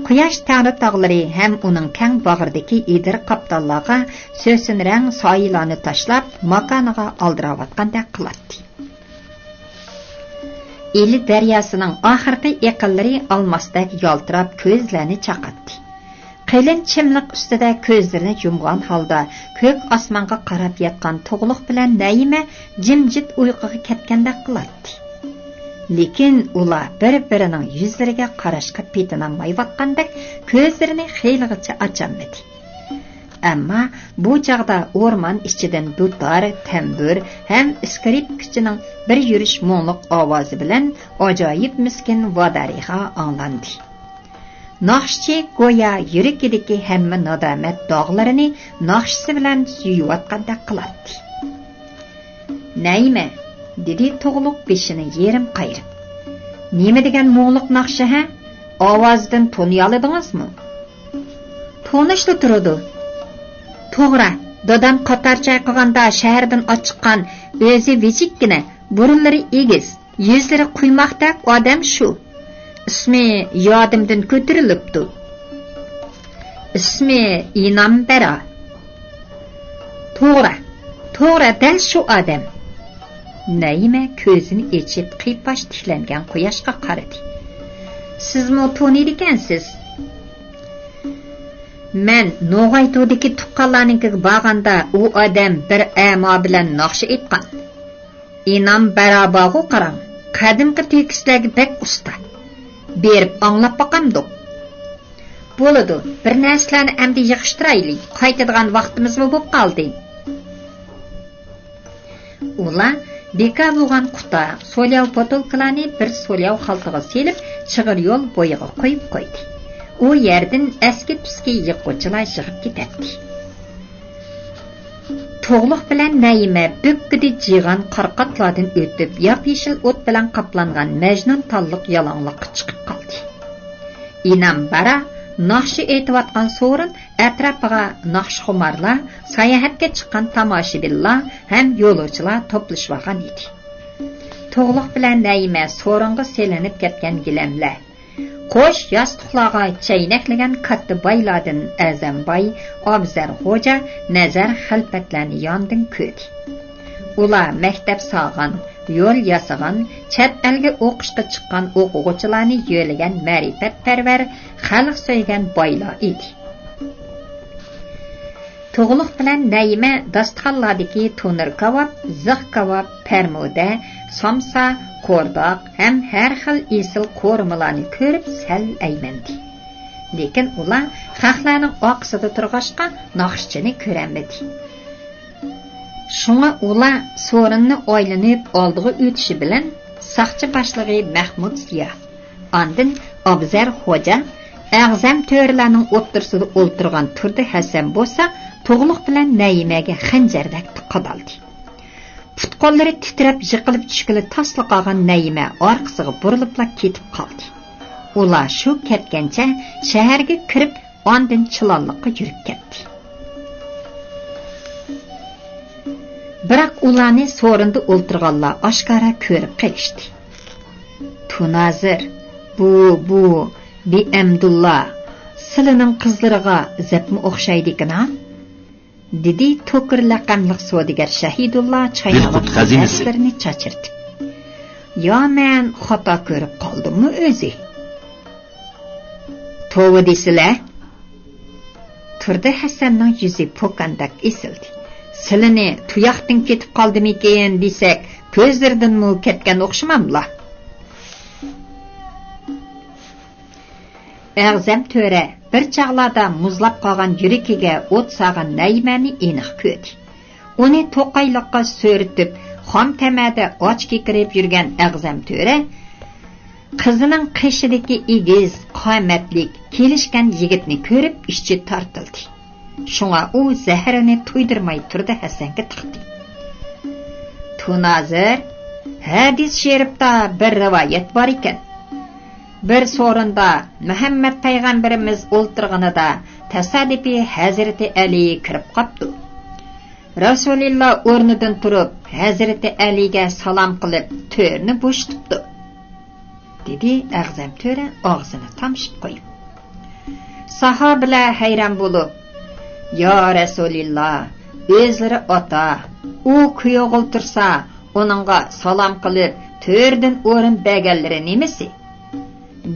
Quyosh tag'ri tog'lari ham uning kang bag'ridagi edir qaptallarga so'sinrang soyilani tashlab makoniga oldiravotgandek qiladi. Eli daryosining oxirgi eqinlari olmosdek yaltirab ko'zlarni chaqatdi. Qalin chimliq ustida ko'zlarini yumgan holda ko'k osmonga qarab yotgan Tug'luq bilan Naima jimjit uyquga ketgandek qiladi. Lekin ular bir-birining yuzlariga qarashga petinolmayotgandek ko'zlarini xeyligacha ocholmadi. Ammo bu chaqda o'rmon ichidan dutor, tambur ham skripkachining bir yurish mo'nliq ovozi bilan ajoyib miskin vodariha anglandi. Naqshchi go'yo yurakidagi hamma nadomat dog'larini naqshisi bilan yuyayotgandek qiladi. "Naima?" dedi Tug'luq beshini yerim qayirib. "Nima degan mo'nliq naqshi ha? Ovozdan taniyolmadingizmi?" "Tanishli turadi." "To'g'ri, dadam qator chayqaganda shahardan ochiqqan o'zi vichikkina, burunlari egiz, yuzlari quymoqdek odam shu. İsmi yodimdan ko'tarilibdi. İsmi Inambara." To'g'ri, dal shu odam." Naima ko'zini echib qiypash tiklangan quyoshga qaradi. "Sizmi taniydigansiz?" "Men No'g'aytudagi tuqqanlarnikiga borganda u odam bir amo bilan naqsh aytgan. Inambara bog'u qarang, qadimgi tekislarga bek usta. Berib anglab boqamdiq." "Bo'ladi, bir narsalarni endi yig'ishtiraylik, qaytadigan vaqtimiz bo'lib qoldi." Ular beka bo'lgan quta, so'lyav botolkalarni bir so'lyav xaltaga selib, chig'ir yo'l bo'yiga qo'yib qo'ydi. U yerdan eski tuski yiquvchilar yig'ib ketadi. Tug'luq bilan Naima bo'kkidi jigan qarqatlardan o'tib, yop-yeshil o't bilan qaplangan majnun talliq yalang'liqqa chiqib qoldi. Inambara Naqshi aytayotgan so'rin atrofiga naqshxumarlar, sayohatga chiqqan tomoshabinlar ham yo'lovchilar to'plashib olgan edi. To'g'liq bilan Naima so'ringa selinib ketgan gilamlar. Qo'sh yostiqlarga chaynaklagan katta boylardan Azamboy, Obzar xo'ja nazar xilpatlarni yondin ko'rdi. Ular maktab sog'an, yo'l yasagan, chet elga o'qishga chiqqan o'quvchilarni yo'lagan ma'rifatparvar, xalq so'ygan boylar edi. To'g'liq bilan Naima dasturxonlardagi to'nir kavob, zig' kavob, parmoda, somsa, qo'rdoq ham har xil esil qo'rmalarni ko'rib sal aymandi. Lekin ular xalqlarning oqsida turg'ashqa naqshchini ko'rmadi. Şuna ular so'rinni oylanib oldiga o'tishi bilan saqchi boshlig'i Mahmud Ziya, andin Obzar xo'ja, Ag'zam to'rlarning o'ttirsida o'ltirgan Turdi Hasan bo'lsa, to'g'liq bilan Naimaga xanjardak qadaldi. Putqollari titrab yiqilib tushgili tasliq olgan Naima orqasiga burilibla ketib qoldi. Ular shu ketgancha shaharga kirib, andin chilonliqqa yurib ketdi. Biroq ularni so'rinda o'ltirganlar oshkora ko'rib qilishdi. Tunazir, bu Bi'amdulla, sizlarning qizlariga zapmi o'xshaydi-ku-na? Dedi To'kir laqamliq savdogar Shahidulla chaynalarini chachirtib. Yo men xato ko'rib qoldimmi o'zi? Tova desizlar? Turdi Hasanning yuzi po'kandak esildi. Silini tuyoqdan ketib qoldimikin desak, ko'zlardanmi ketgan o'xshamamlar. Ag'zam to'ra bir chaqlarda muzlab qolgan yuragiga o't sog'an Naimani aniq ko'rdi. Uni to'qayliqqa so'ritib, xom tamada och kekirib yurgan Ag'zam to'ra qizining qishidagi egiz, qomatlik, kelishgan yigitni ko'rib ichi tortildi. Shunga u zahrini to'ydirmay turdi Hasanga tiqdi. Tunazir, hadis sherifda bir rivoyat bor ekan. Bir so'rinda Muhammad payg'ambarimiz o'ltirganida tasodifiy Hazrati Ali kirib qopdi. Rasululloh o'rnidan turib, Hazrati Aliga salom qilib, to'rni bo'shtibdi. Dedi Ag'zam to'ra og'zini tamshib qo'yib. Sahobalar hayron bo'lib, "Ya Rasululloh, o'zlari ota, u kuyov o'ltirsa, uningga salom qilib, to'rdan o'rin berganlari nimasi?"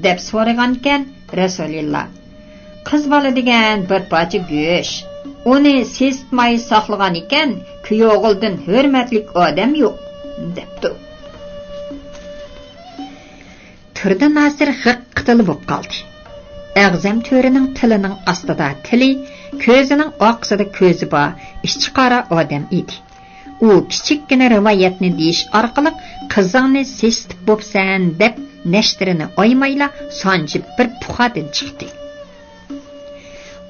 deb so'ragan ekan. Rasululloh, qiz bola degan bir parcha go'sht, uni sesitmay saqlagan ekan, kuyovg'ildan hurmatlik odam yo'q, debdi. Turdi Nasir g'iqqitili bo'lib qoldi. Ag'zam to'rining tilining ostida tili, ko'zining oqsida ko'zi bor, ichi qora odam edi. U kichikkina rivoyatni deyish orqali qizingni sesitib bo'psan deb nashtirini oymayla sanjib bir puxadan chiqdi.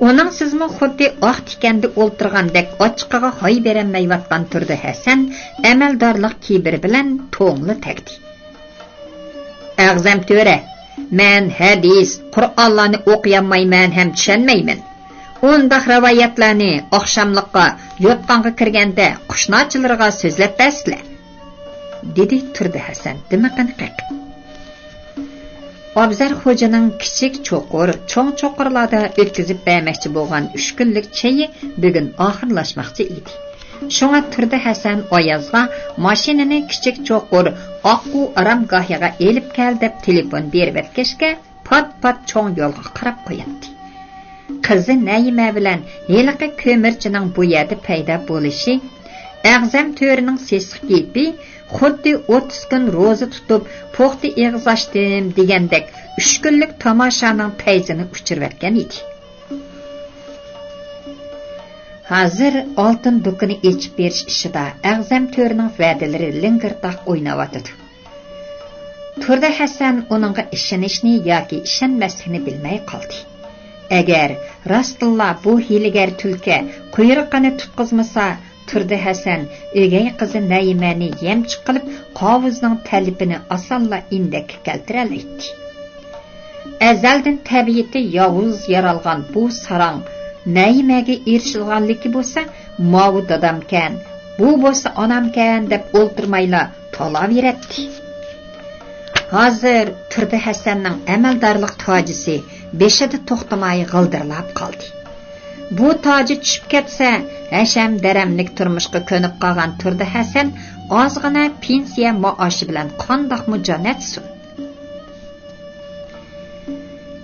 Uning sizmi xuddi oq tikanda o'ltirgandek ochiqqa hoy beranmayotgan Turdi Hasan amaldorlik kibir bilan to'ngli tagdi. Ag'zam to'ra, men hadis, Qur'onlarni o'qiyolmayman ham tushunmayman. Undaq rivoyatlarni oqshomliqqa yotqonga kirganda qushnochilarga so'zlab bersizlar, dedi Turdi Hasan dimiqini qaqib. Obzar xo'janing kichik cho'qur, cho'ng cho'qurlarda o'tkazib bermoqchi bo'lgan 3 kunlik chayi bugun oxirlashmoqchi edi. Shunga Turdi Hasan Oyazga mashinani kichik cho'qur oqqu aramgohiga elib kel deb telefon berib o'tkazga, pat cho'ng yo'lga qarab qo'yadi. Qizi Naima bilan heliqi ko'mirchining bu yerda paydo bo'lishi, Ag'zam to'rining sesiq kepi xuddi 30 kun roza tutib, po'xti eg'iz ochdim degandek 3 kunlik tomoshaning payzini uchirib edi. Hozir oltin do'koni echib berish ishida Ag'zam to'rining va'dalari lingirtoq o'ynayotdi. Turdi Hasan uningga ishonishni yoki ishonmasligini bilmay qoldi. Agar Rasululloh bu hiylagar tulka quyruqini tutqizmasa, Turdi Hasan o'gay qizi Naimani yemchiq qilib, qovuzning talibini osonla indak keltira oladi. azaldan tabiati yovuz yaralgan bu sarang naymaga erishilganligi bo'lsa, "Mavu dadamkan, bu bo'lsa onamkan" deb o'ltirmayla tolaveradi. Hozir Turdi Hasanning amaldorlik tojisi beshida to'xtamay g'ildirlab qoldi. Bu toji tushib ketsa, hasham daramlik turmushga ko'nib qolgan Turdi Hasan ozg'ina pensiya maoshi bilan qandoq mujonatsin.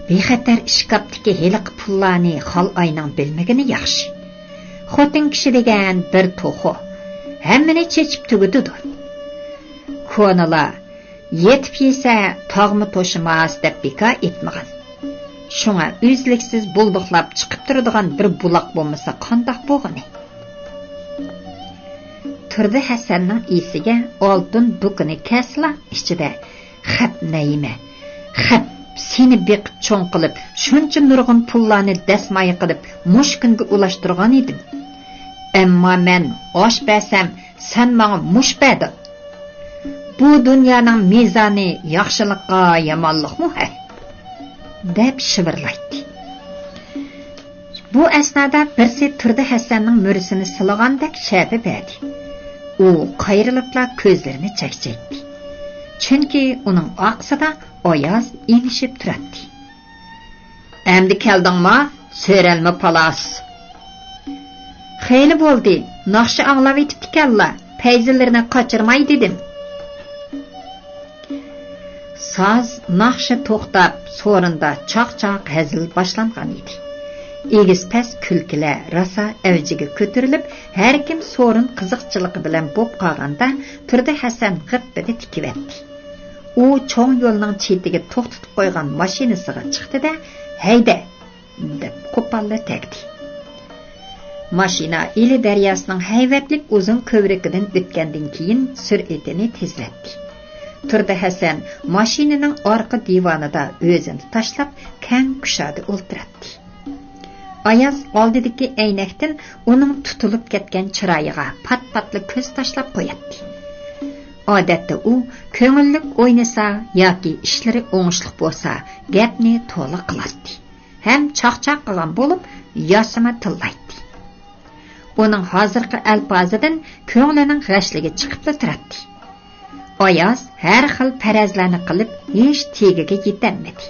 Bexatar ishkapdagi heliq pullarni xol oyning bilmagani yaxshi. Xotin kishi degan bir to'xo, hammani chechib tugudidir. Ko'nala yetib yesa tog'mi to'shimas deb bekor etmagan. Shunga o'zliksiz bulduqlab chiqib turadigan bir buloq bo'lmasa qandoq bo'lgani? Turdi Hasanning esiga oltin dukini kasla ichida xat nayma, xat seni beqib cho'ng qilib, shuncha nurg'un pullarni dasmoy qilib mushkunga ulashtirgan edim. Ammo men osh bersam, sen menga mush berdi. Bu dunyoning mezoni yaxshilikqa yomonlikmi ha? Deb shivirlaydi. Bu asnoda birsi Turdi Hasanning murisini silagandek shabi berdi. U qayrilibla ko'zlarini chakchaydi. Chunki uning oqsida Oyoz enishib turadi. "Endi keldingmi? So'ralma palas." "Xeyli bo'ldi. Naqshi anglab etibdi-kalla. Payzillarini qochirmay dedim." Saz naqshi to'xtab, so'rinda chaq-chaq hazil boshlangan edi. Egiz-pas kulkilar rosa avjiga ko'tarilib, har kim so'rin qiziqchiligi bilan bo'p qolganda Turdi Hasan g'ippida tikivetdi. U cho'ng yo'lning chetiga to'xtatib qo'ygan mashinasiga chiqdi-da, "Hayda!" deb qo'polli tegdi. Mashina Ili daryosining hayvatlik uzun ko'vrikidan o'tgandan keyin sur'atini tezlatdi. Turdi Hasan mashinaning orqa divonida o'zini tashlab, kang kushoda o'ltiradi. Ayaz oldidagi aynakdan uning tutilib ketgan chiroyiga pat-patli ko'z tashlab qo'yadi. Odatda u ko'ngillik o'ynasa yoki ishlari o'ngishli bo'lsa, gapni to'liq qiladi. Ham chaqchaq qilgan bo'lib, yosima tillaydi. Uning hozirgi alpozidan ko'nglining g'ashligi chiqib turadi. Ayaz har xil farazlarni qilib, hech tegiga yetolmadi.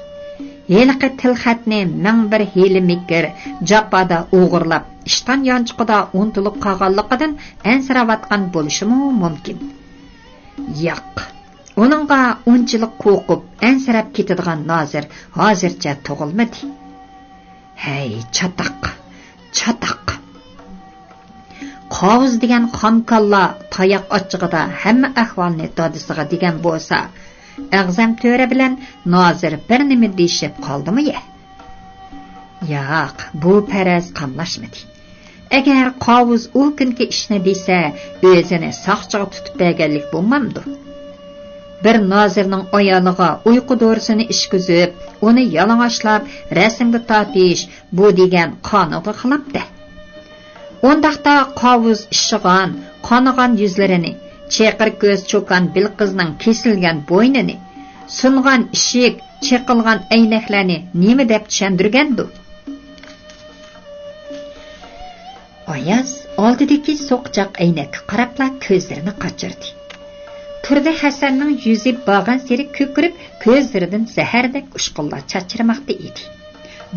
Yeliqi tilxatni ming bir hili mikir japada o'g'irlab, ishton yonchiqida untilib qolganligidan ansiravatgan bo'lishi mumkin. Yo'q. Uningga unchilik qo'rqib, ansirab ketadigan Nozir hozircha tug'ilmadi. Hey, chataq. Qovuz degan xomkalla tayoq ochig'ida hamma ahvolni dodisiga degan bo'lsa, Ag'zam to'ra bilan Nozir bir nima deyishib qoldimi-ya? Yo'q, bu faraz qamlashmadi. Agar qovuz u kunki ishni desa, o'zini saqchiga tutib berganlik bo'lmamdi. Bir Nozirning oyog'iga uyqu dorisini ishkizib, uni yalang'ochlab, rasmga tortish bu degan qonunga xilofda. Ondaqda qovuz ishigan, qonigan yuzlarini, cheqir ko'z cho'kan bil qizning kesilgan bo'ynini, sungan ishik, cheqilgan aynaklarni nima deb tushundirgandu? Ayaz oldidagi so'qchoq aynakka qarabla ko'zlarini qochirdi. Turdi Hasanning yuzi bog'an seri ko'kirib, ko'zlaridan zahardek ushqunlar chachirmoqda edi.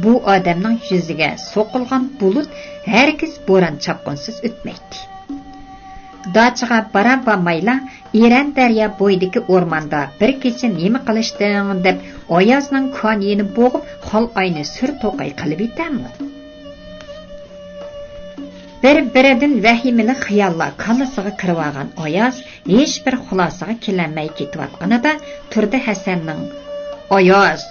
Bu odamning yuziga so'qilgan bulut hargiz bo'ron chapqinsiz o'tmaydi. Dachiga bara-bamayla Iran daryo bo'yidagi o'rmonda bir kecha nima qilishding deb Oyazning koniyini bo'g'ib, xol ayni sur to'qay qilib etammi? Bir-biridan vahimali xayollar kallasiga kirib olgan Oyaz hech bir xulosaga kelolmay ketayotganida Turdi Hasanning "Oyaz"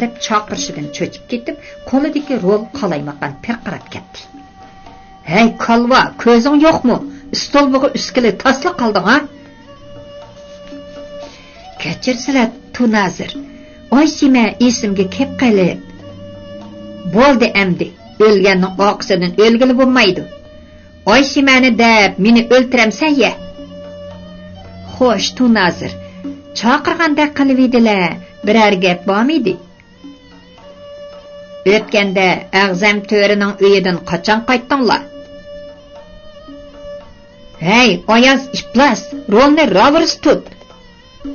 deb chaqirishidan cho'chib ketib, qo'lidagi rol qalaymaqan pirqirab ketdi. "Hey kalva, ko'zing yo'qmi? Stolbiga uskili tasla qolding ha?" "Kechirsilar, Tunazir. Oysima esimga kelib qolib. Bo'ldi endi. O'lganning oqsidan o'lgili bo'lmaydi. Oysimani deb meni o'ltiramsan-ya." "Xo'sh, Tunazir, chaqirganda qilib edilar. Biror gap bormidi?" Өткенде Әғзәм төрінің үйеден қачан қайттыңла? Эй, Аяз, иплас, ролны равырс тұт.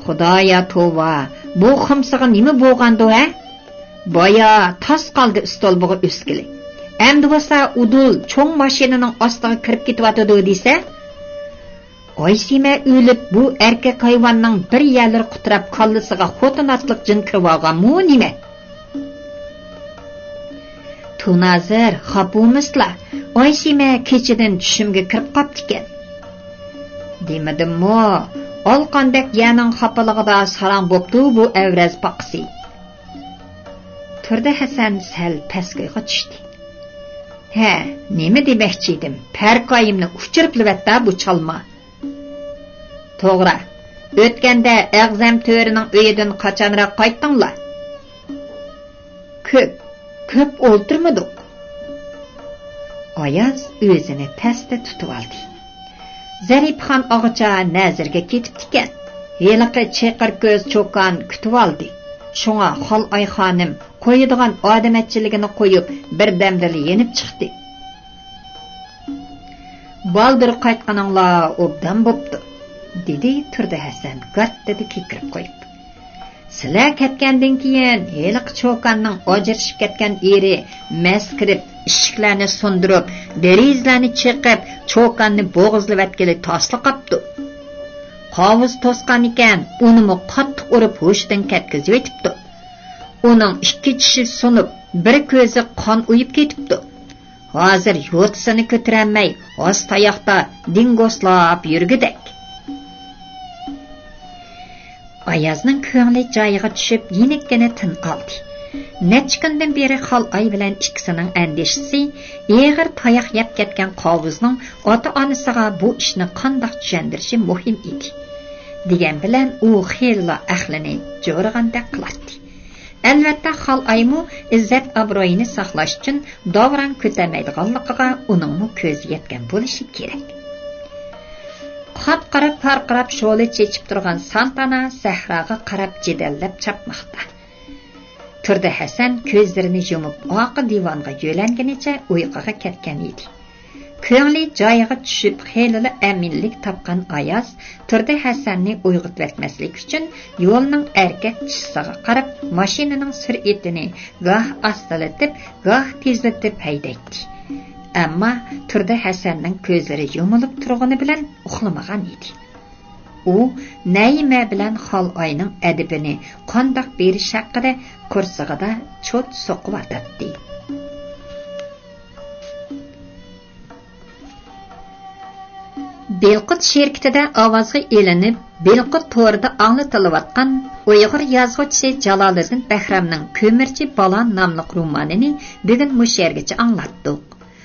Құдая това, бұл қымсығы немі болғанды, Бая тас қалды үстолбығы өскілі. Әмді болса, удул чоң машинаның астығы кіріп кетіп атыды дейсе? Айсиме өліп, бұл әркек хайванның бір елір құтырап қаллысыға хотын атлық жын кіріп алған мұ неме? Туназыр, хапумысла, Айсиме кечеден түшімге кіріп қапты кен. Демедім мұ, ол қандек яның хапылығы да сараң бопты бұл әврәз бақсы. Turdi Hasan sal pastga tushdi. Ha, nima demoqchi edim? Parqoyimni uchirib livatda bu chalma. To'g'ri. O'tganda Ag'zam to'rining uyidan qachonroq qaytdinglar? Ko'p o'ltirmadik. Ayaz o'zini pastda tutib oldi. Zarifxon og'acha nazirga ketibdi ekan. Yeliqi cheqir ko'z cho'kan kutib oldi. Şoňa Xal ay xonim qo'yadigan odamatchiligini qo'yib, birdamdil yenib chiqdi. Baldır qaytqaninglar obdan bo'pti, dedi Turdi Hasan gattadi kekirib qo'yib. Sizlar ketgandan keyin heliq cho'kanning ojirishib ketgan eri mast kirib, ishiklarni sundirib, derizlarni chiqib, cho'kanni bo'g'izlavatgili tosli qapti. Qavuz tosqan ekan, unimi qattiq urib ho'shdan ketkizib etibdi. Uning ikki tishi sunib, bir ko'zi qon uyib ketibdi. Hozir yo'tsini ko'taramay, ostoyoqda dingoslab yurgidek. Ayazning ko'ngli joyiga tushib, yenikkina tin oldi. Necha kundan beri Xal ay bilan ikkisining andishisi, eg'ir tayoq yeb ketgan qovuzning ota-onasiga bu ishni qanday tushundirishi muhim edi. Degan bilan u xeyla aqlini jo'raganda qiladi. Albatta Xal aymu izzat obro'yini saqlash uchun davran ko'tamaydiganligiga uning ko'zi yetgan bo'lishi kerak. Qat-qarab parqirab sho'li chechib turgan Santana sahroga qarab jidallab chapmoqda. Turdi Hasan ko'zlarini yumib oqi divonga yo'langanicha uyquga ketgan edi. Ko'ngli joyiga tushib xeyli aminlik topgan Ayaz Turdi Hasanni uyg'otmaslik uchun yo'lning erkak chisiga qarab mashinaning sur'atini goh astalatib, goh tezlatib haydaydi. Ammo Turdi Hasanning ko'zlari yumilib turgani bilan uxlamagan edi. U Naima bilan Xal ayning adibini qandoq berish haqida kursig'ida cho't so'qib atdi. Belqut şirketida ovozga elinib, Belqut to'rida anglatilayotgan Uyg'ur yozuvchisi Jaloliddin Bahramning Ko'mirchi Balon nomli romanini bugun mush yergacha anglatdik.